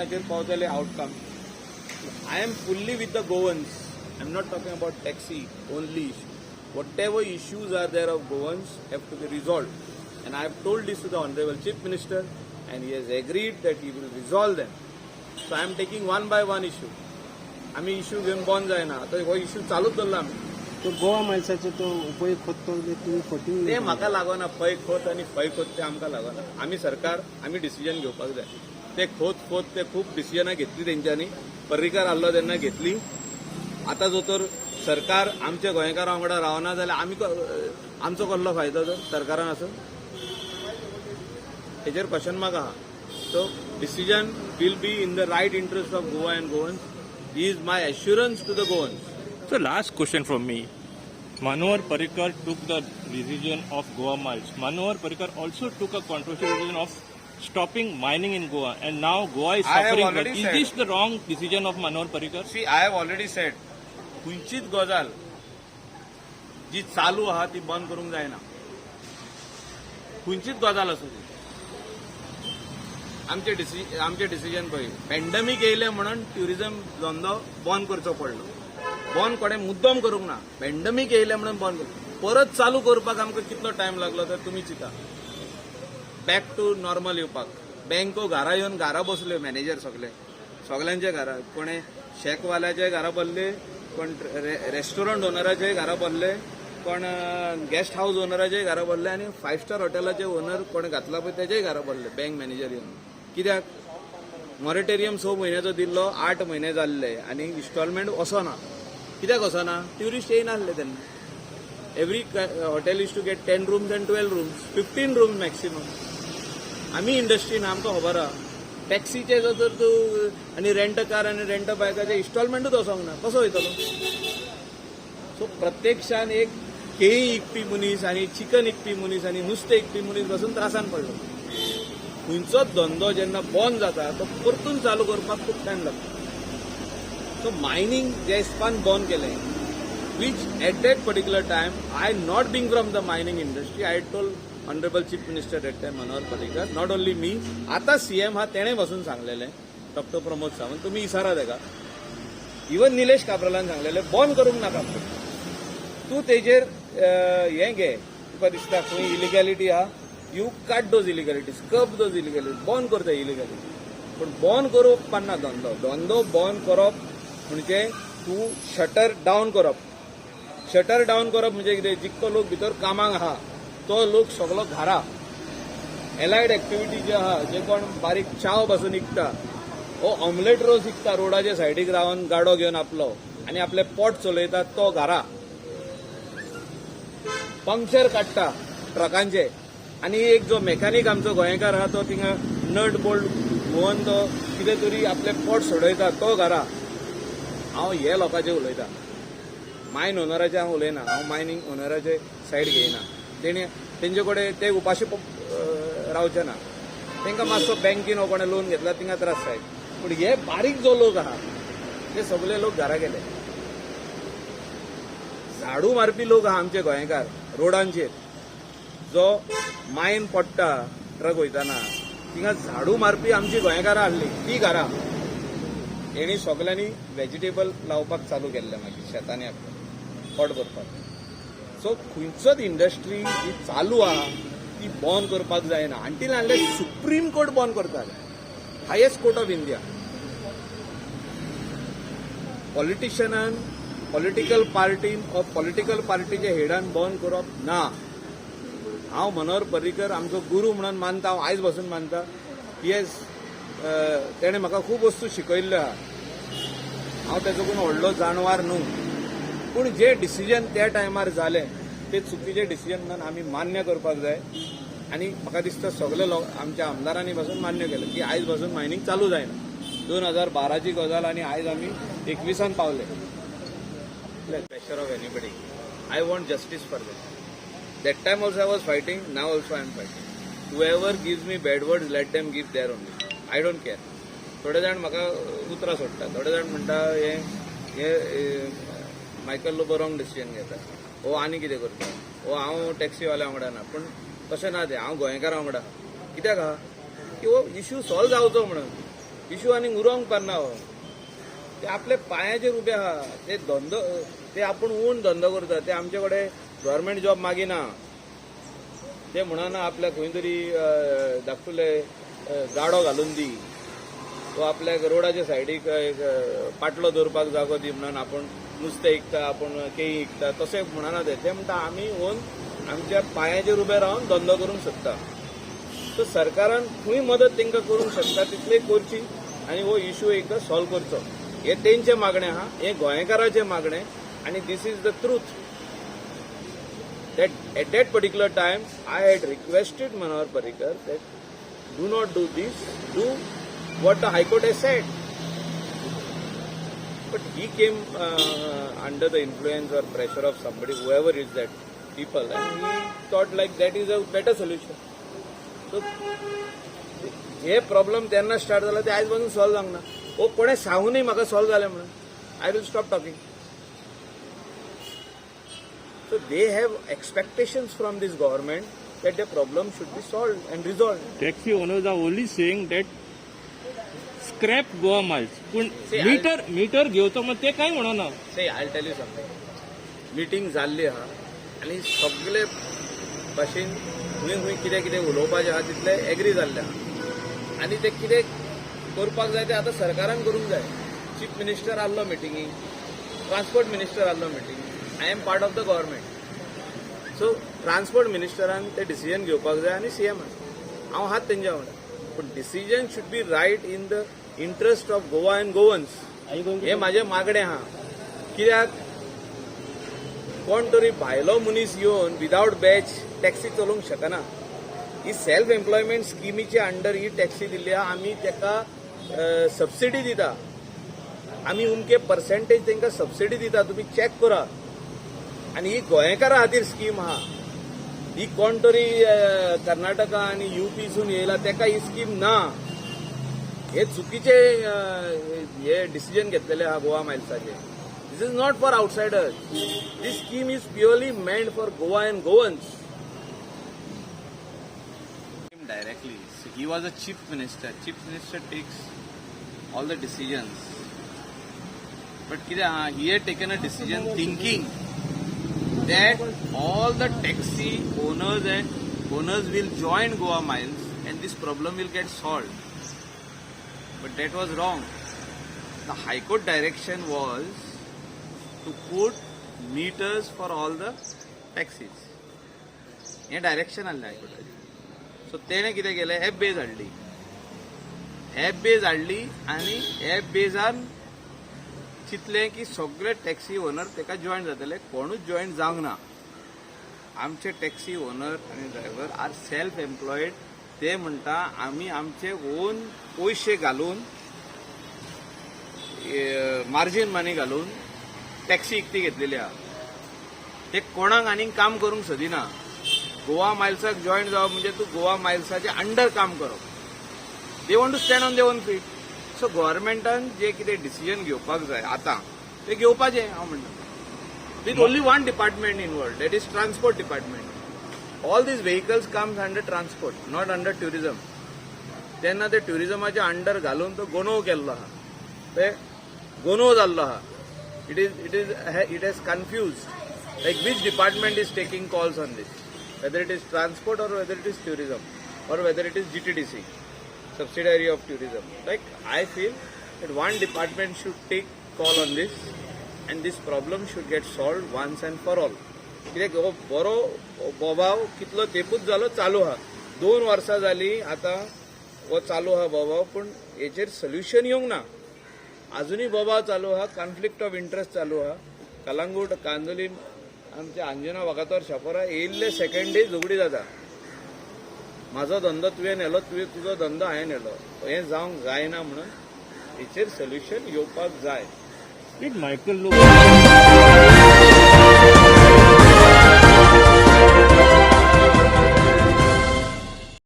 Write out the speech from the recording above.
डिसिजनाचेर पावतले outcome. I am fully with the Goans. I am not talking about taxi only issue. Whatever issues are there of Goans have to be resolved. And I have told this to the Honorable Chief Minister and he has agreed that he will resolve them. So I am taking one by one issue. आम्ही issue घेऊन बंद जायना. आता हो issue चालूच दवरला आम्ही. तो गोवा माणसाचो तो उपयोग खत तो तुम्ही खोटी ते म्हाका लागना फय खोत आणि फय खोत ते आमकां लागना. आम्ही सरकार आम्ही डिसिजन घेवपाक जाय. ते खोत ते खूप डिसिजनां घेतली तेंच्यांनी. पर्रीकार आसलो तेन्ना घेतली. आता जो तर सरकार आमच्या गोंयकारां वांगडा रावना जाल्यार आमी आमचो कसलो फायदो तर सरकारान आसून हेजेर क्वेश्चन मार्क आहा. So decision will be in the right interest of Goa and Goans. He is my assurance to the Goans. So last question from me. Manohar Parrikar took the decision of Goa Miles. Manohar Parrikar also took a controversial decision of stopping mining in Goa, and now Goa is suffering. Is this the wrong decision of Manohar Parrikar? See, I have already said, खंयचीच गजाल जी चालू आहा ती बंद करूंक जायना. खंयचीच गजाल आसूं ती. आमचे डिसिजन पळय. पॅन्डेमीक येयले म्हणून ट्युरिझम धंदो बंद करचो पडलो. बंद कोणे मुद्दम करूंक ना. पॅन्डेमीक येयले म्हणून बंद परत चालू करपाक आमकां कितलो टायम लागलो तर तुमी चिंता. बॅक टू नॉर्मल येवपाक. बँको घरा येवन घरा बसल्यो. मॅनेजर सगळ्यांचे घरा. कोणे शेकवाल्याचे घरा बसले, कोण रेस्टॉरंट ओनराचे घरा बसले, कोण गेस्ट हाऊस ओनराचे घरा बसले आणि 5 स्टार हॉटेलाचे ओनर कोण घातला पळय तेजेय घरा बसले. बँक मॅनेजर येवन. कित्याक मॉरेटोरियम 6 म्हयन्याचो दिल्लो 8 म्हयने जाल्ले आनी इन्स्टॉलमेंट वचना. कित्याक वचना? ट्युरिस्ट येयनासले तेन्ना. Every hotel is to get 10 rooms and 12 rooms, 15 rooms maximum. आमी इंडस्ट्रीन आमकां खबर आहा. टॅक्सीचे जर तूं आनी रेंट कार आनी रेंट बायकाचे इन्स्टॉलमेंटूच वचोंक ना. कसो वयतलो? सो प्रत्यक्षान एक केळी विकपी मनीस आनी चिकन विकपी मनीस आनी नुस्तें विकपी मनीस पासून त्रासान पडलो. खंयचोच धंदो जेन्ना बंद जाता तो परतून चालू करपाक खूब टायम लागता. सो मायनिंग जे हिसपान बंद केलें, which at that particular time, I not being from the mining industry, I told Honorable Chief Minister at that time, Manohar Parrikar, not only me, आता CM हा तेणे बसून सांगलेले, डॉक्टर प्रमोद सावंत, तुम्ही इशारा देगा. इवन निलेश काब्रालान सांगलेले, बंद करूंक नाका. तू तेजेर हे घे, तुका दिसता खंय इलिगॅलिटी आहा, you cut those इलिगॅलिटीज, cup those इलिगॅलिटीज, बंद करता इलिगॅलिटी. पण बंद करप पान्ना धंदो बंद करप म्हणजे तू शटर डावन करप. शटर डावन करप म्हणजे कितें? जितको लोक भितर कामाक आहा तो लोक सगळो घरा. एलायड एक्टिविटी जे आहा, जे कोण बारीक चाव पासून विकता, हो ऑमलेट रोज विकता रोडाच्या सायडीक रावन गाडो घेवन आपलो आनी आपले पोट चलयता तो घरा. पंक्चर काडटा ट्रकांचे आनी एक जो मेकॅनीक आमचो गोंयकार आहा तो थिंगा नट बोल्ट घुवन तो कितें तरी आपले पोट सोडयता तो घरा. हांव हे लोकांचे उलयता. मायन ओनराचे हांव उलयना. हांव मायनिंग ओनराचे सायड घेयना. तेंचे कडेन ते उपाशी रावचे ना. तांकां मातसो बँकीन हो कोणें लोन घेतला तिंगा त्रास जाय. पूण हे बारीक जो लोक आहा ते सगळे लोक घरा गेले. झाडू मारपी लोक आहा आमचे गोंयकार रोडांचेर. जो मायन पडटा ट्रक वयताना तिंगा झाडू मारपी आमची गोंयकारां आहली ती घरा. हेणी सगळ्यांनी व्हेजिटेबल लावपाक चालू केल्लें मागीर शेतांनी आपल्या पोट भरपाक. सो खंयचोच इंडस्ट्री जी चालू आहा ती बंद करपाक जायना. अंटील हाडले सुप्रीम कोर्ट बंद करताले. Highest court of India. पॉलिटिशियनान पॉलिटिकल पार्टीच्या हेडान बंद करप ना. हांव मनोहर पर्रीकर आमचो गुरू म्हणून मानता. हांव आयज पासून मानता. तेणें म्हाका खूब वस्तू शिकयल्ल्यो आहा. हांव तेजोकून व्हडलो जाणवार न्हू. पूण जे डिसिजन त्या टायमार जालें ते चुकीचे डिसिजन म्हणून आमी मान्य करपाक जाय. आनी म्हाका दिसता सगळे लोक आमच्या आमदारांनी पासून मान्य केलें की आयज पासून मायनिंग चालू जायना. 2012ची गजाल आनी आयज आमी 21 पावले. Pressure of anybody. I want justice for that time also I was fighting. Now also I am fighting. whoever gives me bad words, let them give their only. I don't care. थोडे जाण म्हाका उतरां सोडटा. थोडे जाण म्हणटा हे Michael Lobo wrong decision घेता. हो आनी कितें करता. हो हांव टॅक्सीवाल्या वांगडा ना. पूण तशें ना तें. हांव गोंयकारां वांगडा. कित्याक आहा की हो इश्यू सॉल्व जावचो म्हणून. इशू आनी उरोंक पारना हो ते आपल्या पांयाचेर उबे आहा ते धंदो ते आपूण उण धंदो करता ते आमचे कडेन गव्हर्मेंट जॉब मागिना ते म्हणना आपल्याक खंय तरी धाकटुले गाडो घालून दी तो आपल्याक रोडाच्या सायडीक एक पाटलो दवरपाक जागो दी म्हणून आपण नुस्तें विकता आपण केळी विकता तशें म्हणना ते म्हणटा आमी ओन आमच्या पांयाचेर उबे रावन धंदो करूंक शकता सो सरकारान खंय मदत तांकां करूंक शकता तितले करची आनी हो इशू एकदां सॉल्व करचो हे तेंचे मागणें आहा हे गोंयकारांचें मागणें आनी this is the truth that at that particular time I had requested Manohar Parrikar that do not do this, do what the High Court has said. But he came under the influence or pressure of somebody, whoever is that people, and he thought like that is a better solution. So हे problem त्यांना start झाला ते आज पासून solve जावंक ना हो कोणे सांगूनय म्हाका सॉल्व जालें म्हणून I will stop talking So they have expectations from this government that the problem should be solved and resolved. Taxi owners are only saying that scrap Goa miles. पण See, मीटर घेवचो मग ते काय म्हणना Say, I'll tell you something. Meeting जाल्ली आहा आनी सगळे भाशेन खंय कितें कितें उलोवपाचें आहा तितले एग्री जाल्ले आहा आनी ते कितें करपाक जाय ते आतां सरकारान करूंक जाय चीफ मिनिस्टर आहलो मिटिंगीक ट्रान्सपोर्ट मिनिस्टर आहलो मिटिंगीक I am part of the government. So, transport ministran ते डिसिजन घेवपाक जाय आनी सीएमान हांव हात तेंच्या वांगडा पूण decision should be right in the interest of Goa and Goans हे म्हाजें मागणें आहा कित्याक कोण तरी भायलो मनीस येवन विदाउट बॅच टॅक्सी चलोवंक शकना ही सेल्फ एम्प्लॉयमेंट स्किमीच्या अंडर ही टॅक्सी दिल्ली आहा आमी तेका सबसिडी दिता आमी उमके पर्सेंटेज तांकां सबसिडी दिता तुमी चॅक करा आनी ही गोंयकारां खातीर स्कीम आहा ही कोण तरी कर्नाटका आनी यूपीसून येयला तेका ही स्कीम ना हे चुकीचे हे डिसिजन घेतलेले आहा गोवा मायल्साचे this is not for outsiders this scheme is purely meant for Goa and Goans directly he was a chief minister takes all the decisions but कितें आहा he had taken a decision thinking that all the taxi owners will join Goa Miles and this problem will get solved. But that was wrong. The High Court direction was to put meters for all the taxis. हे direction आसलें High Court. So तेणे कितें केलें app beige हाडली आनी app बेजार चितलें की सगळे टॅक्सी ओनर तेका जॉईन जातले कोणूच जॉईन जावंक ना आमचे टॅक्सी ओनर आनी ड्रायव्हर आर सेल्फ एम्प्लॉयड ते म्हणटा आमी आमचे ओन पयशे घालून मार्जीन मनी घालून टॅक्सी इकती घेतलेली आहा ते कोणाक आनीक काम करूंक सोदिना गोवा मायल्साक जॉईन जावप म्हणजे तूं गोवा मायल्साचे अंडर काम करप they want to stand on their own feet so गव्हर्मेंटान जे कितें डिसिजन घेवपाक जाय आतां ते घेवपाचें हांव म्हणटा with only one department involved that is transport department all these vehicles comes under transport not under tourism तेन्ना ते ट्युरिझमाच्या अंडर घालून तो गोंदळ केल्लो आहा ते गोंदळ जाल्लो आहा it has confused like which department is taking calls on this whether it is transport or whether it is tourism or whether it is GTDC subsidiary of tourism. Like I feel that one department should take call on this and this problem should get solved once and for all. कित्याक हो बरो बोबाव कितलो तेपूच जालो चालू आहा 2 वर्सां जाली आतां हो चालू आहा बोबाव पूण हेचेर सोल्युशन येवंक ना अजुनूय बोबाव चालू आहा कॉन्फ्लिक्ट ऑफ इंटरेस्ट चालू आहा कलंगूट कांदोलीम आमचे अंजना वागातोर शापोरा येयल्ले सेकंड डे झगडी जाता माझो धंदो तुवें नेलो तुजो धंदो हांवें नेलो हें जावंक जायना म्हणून हेचेर सोल्युशन येवपाक जाय Did Michael look